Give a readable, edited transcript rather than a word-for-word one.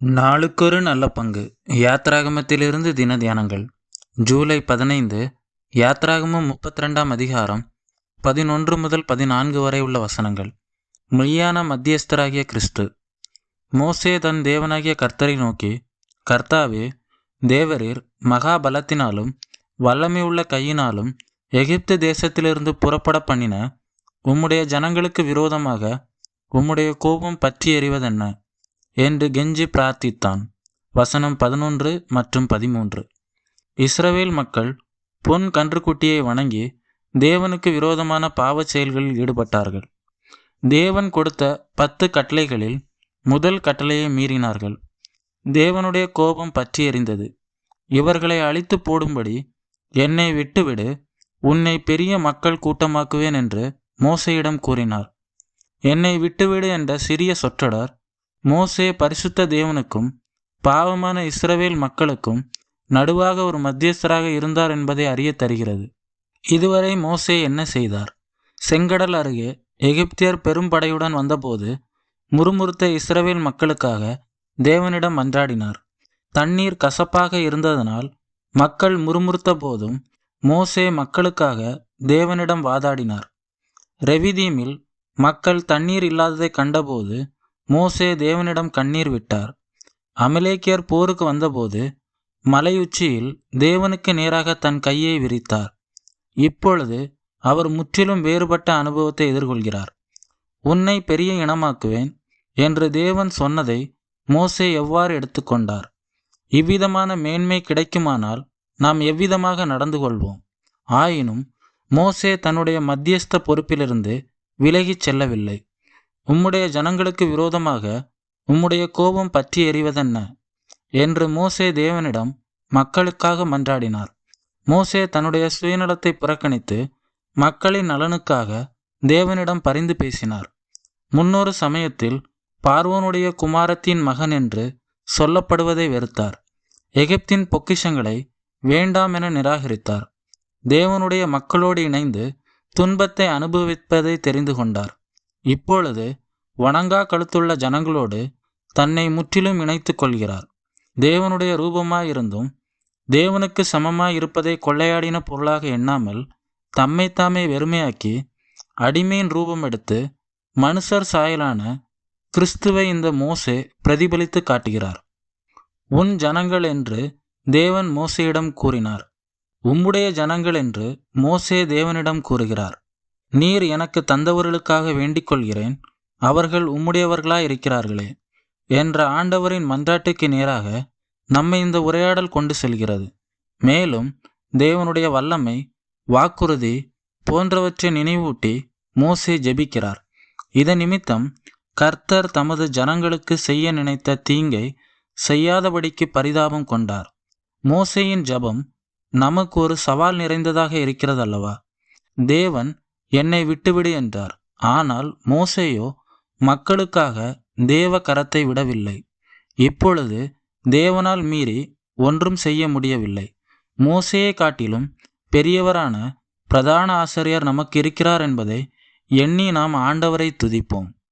நாளுக்கொரு நல்ல பங்கு. யாத்ராகமத்திலிருந்து தின தியானங்கள். ஜூலை 15. யாத்ராகமம் 32ஆம் அதிகாரம் 11 முதல் 14 வரை உள்ள வசனங்கள். மெய்யான மத்தியஸ்தராகிய கிறிஸ்து. மோசே தன் தேவனாகிய கர்த்தரை நோக்கி, கர்த்தாவே, தேவரீர் மகா பலத்தினாலும் வல்லமை உள்ள கையினாலும் எகிப்து தேசத்திலிருந்து புறப்பட பண்ணின உம்முடைய ஜனங்களுக்கு விரோதமாக உம்முடைய கோபம் பற்றி எறிவதென்ன என்று கெஞ்சி பிரார்த்தித்தான். வசனம் 11 மற்றும் 13. இஸ்ரவேல் மக்கள் பொன் கன்றுக்குட்டியை வணங்கி தேவனுக்கு விரோதமான பாவச் செயல்களில் ஈடுபட்டார்கள். தேவன் கொடுத்த 10 கட்டளைகளில் முதல் கட்டளையை மீறினார்கள். தேவனுடைய கோபம் பற்றி எறிந்தது. இவர்களை அழித்து போடும்படி என்னை விட்டுவிடு, உன்னை பெரிய மக்கள் கூட்டமாக்குவேன் என்று மோசேயிடம் கூறினார். என்னை விட்டுவிடு என்ற சிறிய சொற்றொடர் மோசே பரிசுத்த தேவனுக்கும் பாவமான இஸ்ரவேல் மக்களுக்கும் நடுவாக ஒரு மத்தியஸ்தராக இருந்தார் என்பதை அறிய தருகிறது. இதுவரை மோசே என்ன செய்தார்? செங்கடல் அருகே எகிப்தியர் பெரும்படையுடன் வந்தபோது முறுமுறுத்த இஸ்ரவேல் மக்களுக்காக தேவனிடம் மன்றாடினார். தண்ணீர் கசப்பாக இருந்ததனால் மக்கள் முறுமுறுத்த போதும் மோசே மக்களுக்காக தேவனிடம் வாதாடினார். ரெவிதீமில் மக்கள் தண்ணீர் இல்லாததை கண்டபோது மோசே தேவனிடம் கண்ணீர் விட்டார். அமலேக்கியர் போருக்கு வந்தபோது மலையுச்சியில் தேவனுக்கு நேராக தன் கையை விரித்தார். இப்பொழுது அவர் முற்றிலும் வேறுபட்ட அனுபவத்தை எதிர்கொள்கிறார். உன்னை பெரிய இனமாக்குவேன் என்று தேவன் சொன்னதை மோசே எவ்வாறு எடுத்துக்கொண்டார்? இவ்விதமான மேன்மை கிடைக்குமானால் நாம் எவ்விதமாக நடந்து கொள்வோம்? ஆயினும் மோசே தன்னுடைய மத்தியஸ்த பொறுப்பிலிருந்து விலகிச் செல்லவில்லை. உம்முடைய ஜனங்களுக்கு விரோதமாக உம்முடைய கோபம் பற்றி எறிவதென்ன என்று மோசே தேவனிடம் மக்களுக்காக மன்றாடினார். மோசே தன்னுடைய சுயநலத்தை புறக்கணித்து மக்களின் நலனுக்காக தேவனிடம் பரிந்து பேசினார். முன்னொரு சமயத்தில் பார்வோனுடைய குமாரத்தின் மகன் என்று சொல்லப்படுவதை வெறுத்தார். எகிப்தின் பொக்கிஷங்களை வேண்டாம் என நிராகரித்தார். தேவனுடைய மக்களோடு இணைந்து துன்பத்தை அனுபவிப்பதை தெரிந்து கொண்டார். இப்பொழுது வணங்கா கழுத்துள்ள ஜனங்களோடு தன்னை முற்றிலும் இணைத்து கொள்கிறார். தேவனுடைய ரூபமாயிருந்தும் தேவனுக்கு சமமாயிருப்பதை கொள்ளையாடின பொருளாக எண்ணாமல் தம்மைத்தாமே வெறுமையாக்கி அடிமையின் ரூபம் எடுத்து மனுஷர் சாயலான கிறிஸ்துவை இந்த மோசே பிரதிபலித்து காட்டுகிறார். உன் ஜனங்கள் என்று தேவன் மோசேயிடம் கூறினார். உம்முடைய ஜனங்கள் என்று மோசே தேவனிடம் கூறுகிறார். நீர் எனக்கு தந்தவர்களுக்காக வேண்டிக் கொள்கிறேன், அவர்கள் உம்முடையவர்களாயிருக்கிறார்களே என்ற ஆண்டவரின் மன்றாட்டுக்கு நேராக நம்மை இந்த உரையாடல் கொண்டு செல்கிறது. மேலும் தேவனுடைய வல்லமை, வாக்குறுதி போன்றவற்றை நினைவூட்டி மோசே ஜெபிக்கிறார். இதன் நிமித்தம் கர்த்தர் தமது ஜனங்களுக்கு செய்ய நினைத்த தீங்கை செய்யாதபடிக்கு பரிதாபம் கொண்டார். மோசேயின் ஜெபம் நமக்கு ஒரு சவால் நிறைந்ததாக இருக்கிறதல்லவா? தேவன் என்னை விட்டுவிடு என்றார். ஆனால் மோசேயோ மக்களுக்காக தேவ கரத்தை விடவில்லை. இப்பொழுது தேவனால் மீறி ஒன்றும் செய்ய முடியவில்லை. மோசேயை காட்டிலும் பெரியவரான பிரதான ஆசாரியர் நமக்கு இருக்கிறார் என்பதை எண்ணி நாம் ஆண்டவரை துதிப்போம்.